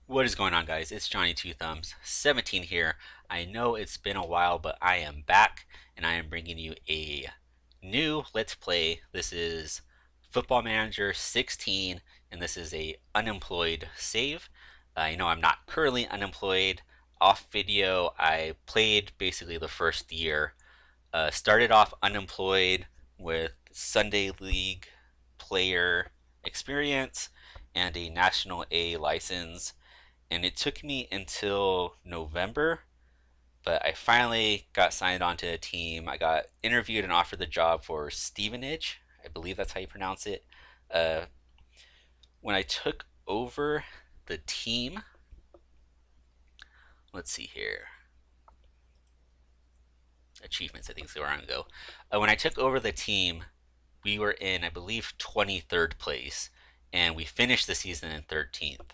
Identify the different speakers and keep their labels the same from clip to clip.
Speaker 1: What is going on, guys? It's Johnny Two Thumbs 17 here. I know it's been a while, but I am back and I am bringing you a new Let's Play. This is Football Manager 16 and this is a unemployed save. I know I'm not currently unemployed. Off video, I played basically the first year. Started off unemployed with Sunday League player experience and a National A license, and it took me until November, but I finally got signed onto a team. I got interviewed and offered the job for Stevenage. I believe that's how you pronounce it. Uh, when I took over the team, let's see here. Achievements, I think is where I'm going to go. When I took over the team, we were in, I believe, 23rd place, and we finished the season in 13th.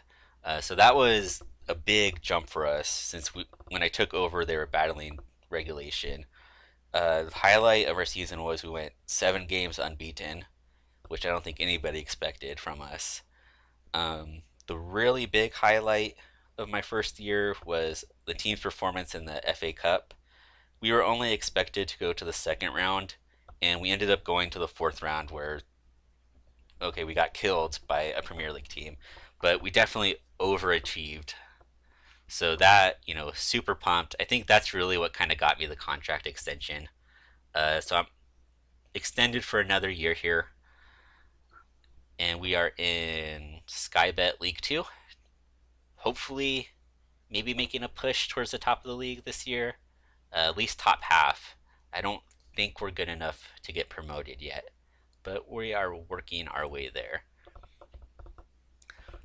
Speaker 1: So that was a big jump for us since when I took over, they were battling regulation. The highlight of our season was we went 7 games unbeaten, which I don't think anybody expected from us. The really big highlight of my first year was the team's performance in the FA Cup. We were only expected to go to the second round, and we ended up going to the fourth round where, okay, we got killed by a Premier League team, but we definitely overachieved. So that, super pumped. I think that's really what kind of got me the contract extension. So I'm extended for another year here, and we are in Skybet League 2. Hopefully, maybe making a push towards the top of the league this year, at least top half. I don't think we're good enough to get promoted yet, but we are working our way there.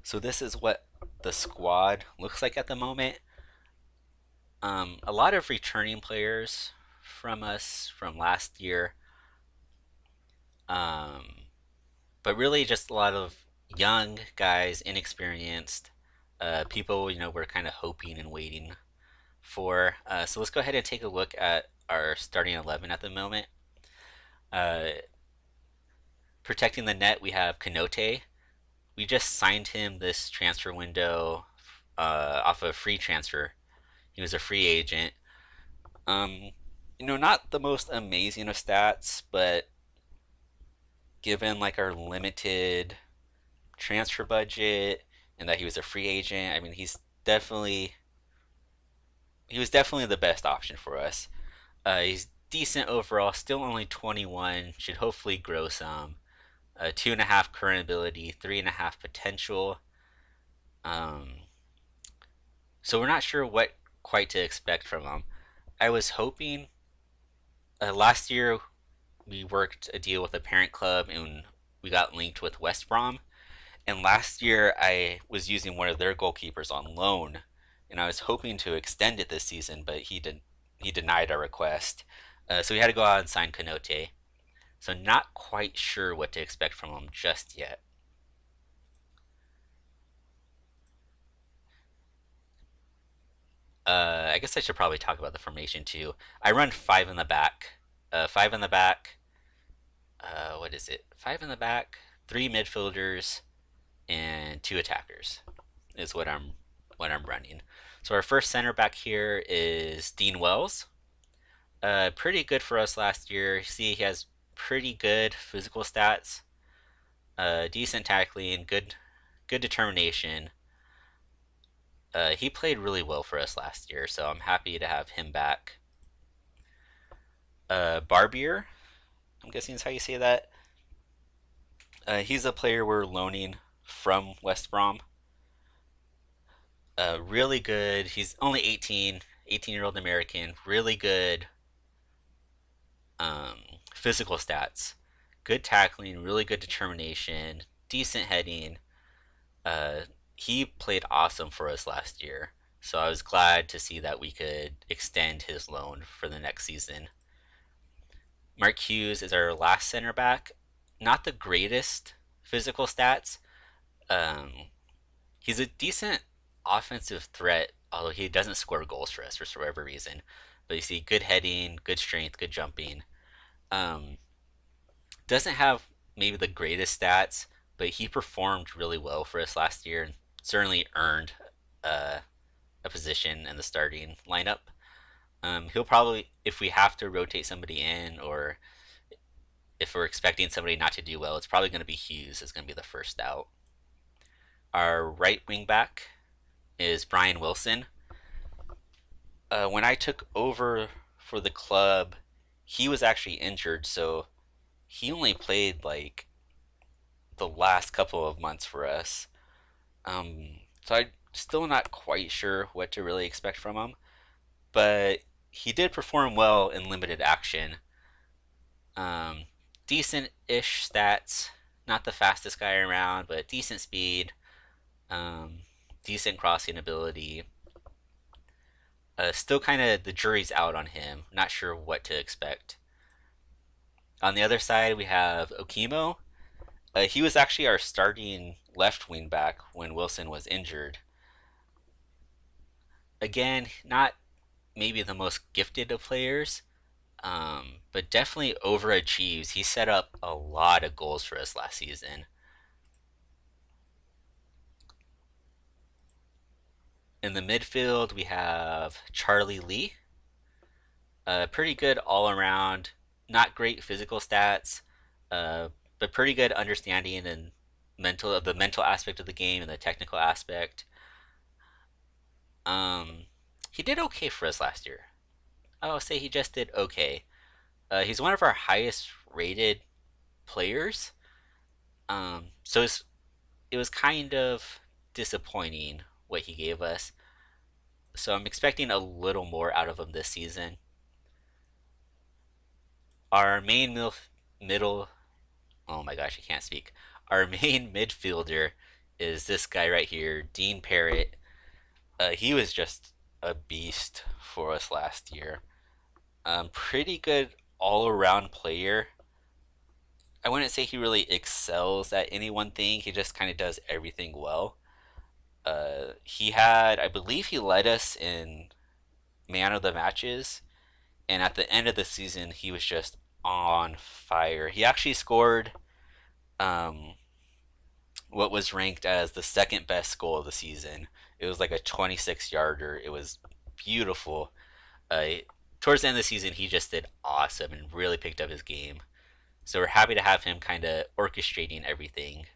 Speaker 1: So this is what the squad looks like at the moment. A lot of returning players from us from last year, but really just a lot of young guys, inexperienced people. We're kind of hoping and waiting for. So let's go ahead and take a look at our starting 11 at the moment. Protecting the net, we have Kanote. We just signed him this transfer window off of free transfer. He was a free agent. Not the most amazing of stats, but given like our limited transfer budget and that he was a free agent, I mean, he was definitely the best option for us. He's decent overall, still only 21, should hopefully grow some. 2.5 current ability, 3.5 potential. So we're not sure what quite to expect from him. I was hoping last year we worked a deal with a parent club and we got linked with West Brom. And last year I was using one of their goalkeepers on loan, and I was hoping to extend it this season, but he denied our request. So we had to go out and sign Kanote. So not quite sure what to expect from him just yet. I guess I should probably talk about the formation too. I run 5 in the back. 5 in the back. What is it? 5 in the back, 3 midfielders, and 2 attackers is what I'm running. So our first center back here is Dean Wells. Pretty good for us last year. See, he has pretty good physical stats, decent tackling, good determination. He played really well for us last year, so I'm happy to have him back. Barbier, I'm guessing is how you say that. He's a player we're loaning from West Brom. Really good. He's only 18-year-old American. Really good physical stats. Good tackling, really good determination, decent heading. He played awesome for us last year, so I was glad to see that we could extend his loan for the next season. Mark Hughes is our last center back. Not the greatest physical stats. He's a decent offensive threat, although he doesn't score goals for us for whatever reason. But you see good heading, good strength, good jumping. Doesn't have maybe the greatest stats, but he performed really well for us last year and certainly earned uh, a position in the starting lineup. He'll probably, if we have to rotate somebody in, or if we're expecting somebody not to do well, it's probably going to be Hughes. Is going to be the first out. Our right wing back is Brian Wilson. When I took over for the club, he was actually injured, so he only played like the last couple of months for us. So I'm still not quite sure what to really expect from him, but he did perform well in limited action. Um, Decent-ish stats, not the fastest guy around, but decent speed, um, decent crossing ability. Still kind of the jury's out on him. Not sure what to expect. On the other side, we have Okimo. He was actually our starting left wing back when Wilson was injured. Again, not maybe the most gifted of players, but definitely overachieves. He set up a lot of goals for us last season. In the midfield, we have Charlie Lee. Pretty good all around. Not great physical stats, but pretty good understanding and the mental aspect of the game and the technical aspect. Um, he did okay for us last year. I will say he just did okay. He's one of our highest rated players. So it was kind of disappointing what he gave us. So I'm expecting a little more out of him this season. Our middle, oh my gosh, I can't speak. Our main midfielder is this guy right here, Dean Parrott. He was just a beast for us last year. Pretty good all around player. I wouldn't say he really excels at any one thing. He just kind of does everything well. I believe he led us in man of the matches, and at the end of the season, he was just on fire. He actually scored um, what was ranked as the second best goal of the season. It was like a 26-yarder. It was beautiful. Uh, Towards the end of the season, he just did awesome and really picked up his game. So we're happy to have him kind of orchestrating everything.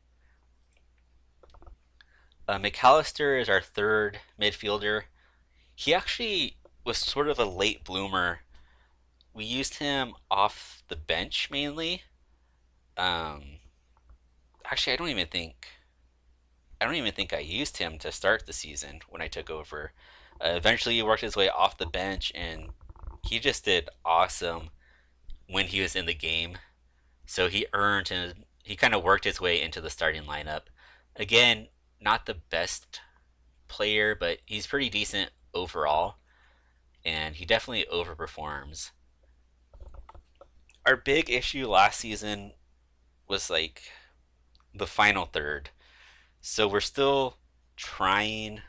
Speaker 1: McAllister is our third midfielder. He actually was sort of a late bloomer. We used him off the bench mainly. Um, Actually, I don't even think I used him to start the season when I took over. Eventually, he worked his way off the bench, and he just did awesome when he was in the game. So he kind of worked his way into the starting lineup. Again, not the best player, but he's pretty decent overall, and he definitely overperforms. Our big issue last season was like the final third. So we're still trying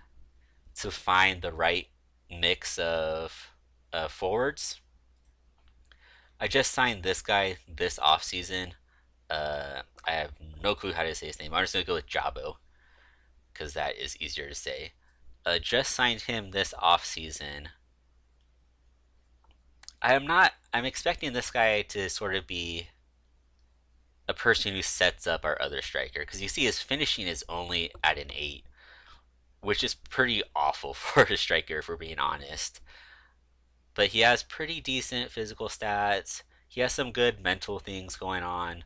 Speaker 1: to find the right mix of forwards. I just signed this guy this off season. I have no clue how to say his name. I'm just gonna go with Jabo because that is easier to say. Just signed him this off season. I'm expecting this guy to sort of be a person who sets up our other striker because you see his finishing is only at an 8, which is pretty awful for a striker if we're being honest. But he has pretty decent physical stats. He has some good mental things going on.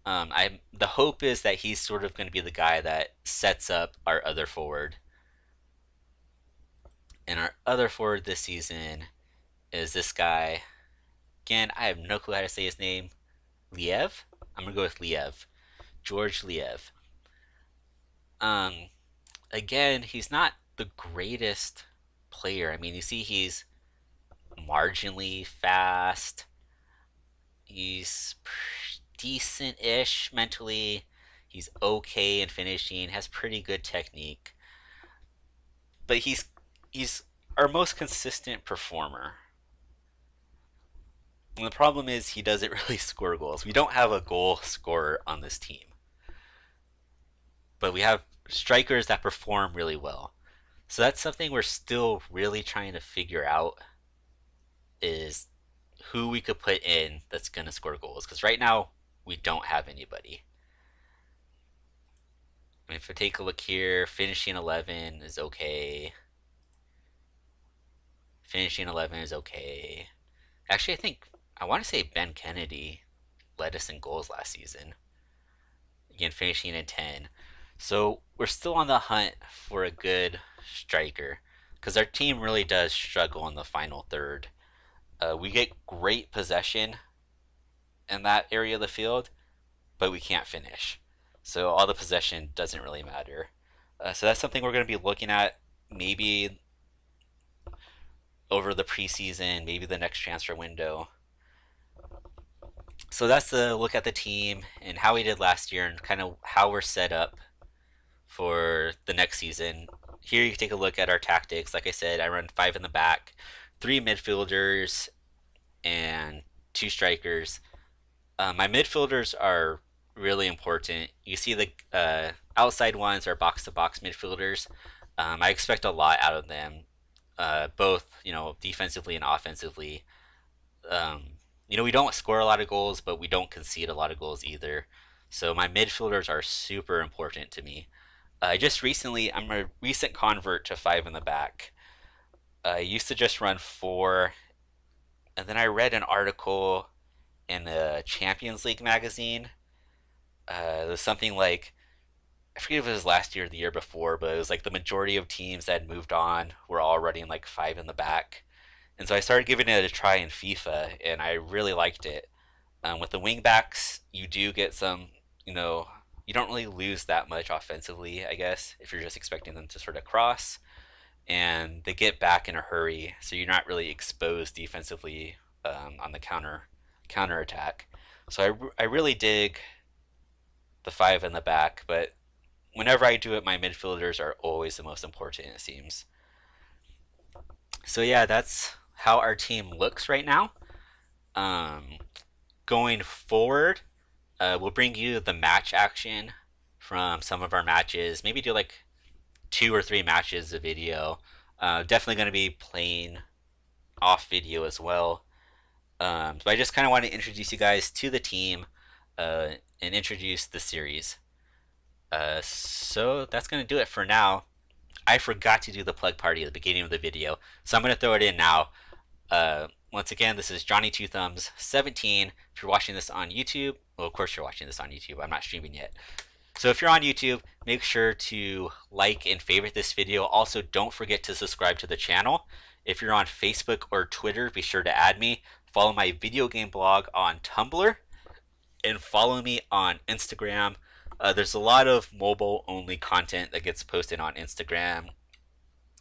Speaker 1: The hope is that he's sort of going to be the guy that sets up our other forward. And our other forward this season is this guy. Again, I have no clue how to say his name. Liev? I'm gonna go with Liev. George Liev. Um, Again, he's not the greatest player. I mean, you see, he's marginally fast. He's decent-ish mentally. He's okay in finishing. Has pretty good technique. But he's our most consistent performer. And the problem is he doesn't really score goals. We don't have a goal scorer on this team. But we have strikers that perform really well. So that's something we're still really trying to figure out is who we could put in that's going to score goals. Because right now, we don't have anybody. I mean, if I take a look here, finishing 11 is okay. Finishing 11 is okay. Actually, I want to say Ben Kennedy led us in goals last season. Again, finishing in 10. So we're still on the hunt for a good striker because our team really does struggle in the final third. We get great possession in that area of the field, but we can't finish. So all the possession doesn't really matter. So that's something we're going to be looking at maybe over the preseason, maybe the next transfer window. So that's the look at the team and how we did last year and kind of how we're set up for the next season. Here you can take a look at our tactics. Like I said, I run 5 in the back, 3 midfielders, and 2 strikers. My midfielders are really important. You see the outside ones are box-to-box midfielders. I expect a lot out of them, both defensively and offensively. Um, we don't score a lot of goals, but we don't concede a lot of goals either. So my midfielders are super important to me. I'm a recent convert to 5 in the back. I used to just run 4, and then I read an article in the Champions League magazine. It was something like, I forget if it was last year or the year before, but it was like the majority of teams that had moved on were all running like 5 in the back. And so I started giving it a try in FIFA, and I really liked it. With the wing backs, you do get some, you don't really lose that much offensively, I guess, if you're just expecting them to sort of cross. And they get back in a hurry, so you're not really exposed defensively on the counter attack. So I really dig the 5 in the back, but whenever I do it, my midfielders are always the most important, it seems. So yeah, that's how our team looks right now. Um, Going forward, we'll bring you the match action from some of our matches. Maybe do like 2 or 3 matches of video. Definitely going to be playing off video as well. But I just kind of want to introduce you guys to the team and introduce the series. So that's going to do it for now. I forgot to do the plug party at the beginning of the video, so I'm going to throw it in now. Once again, this is Johnny Two Thumbs 17. If you're watching this on YouTube, well, of course you're watching this on YouTube. I'm not streaming yet. So if you're on YouTube, make sure to like and favorite this video. Also, don't forget to subscribe to the channel. If you're on Facebook or Twitter, be sure to add me. Follow my video game blog on Tumblr, and follow me on Instagram. There's a lot of mobile-only content that gets posted on Instagram.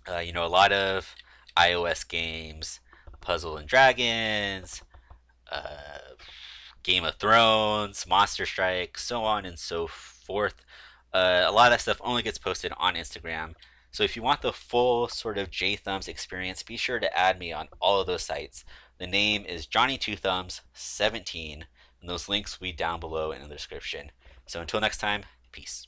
Speaker 1: A lot of iOS games, Puzzle and Dragons, Game of Thrones, Monster Strike, so on and so forth. A lot of that stuff only gets posted on Instagram. So if you want the full sort of J Thumbs experience, be sure to add me on all of those sites. The name is Johnny Two Thumbs 17, and those links will be down below in the description. So until next time, peace.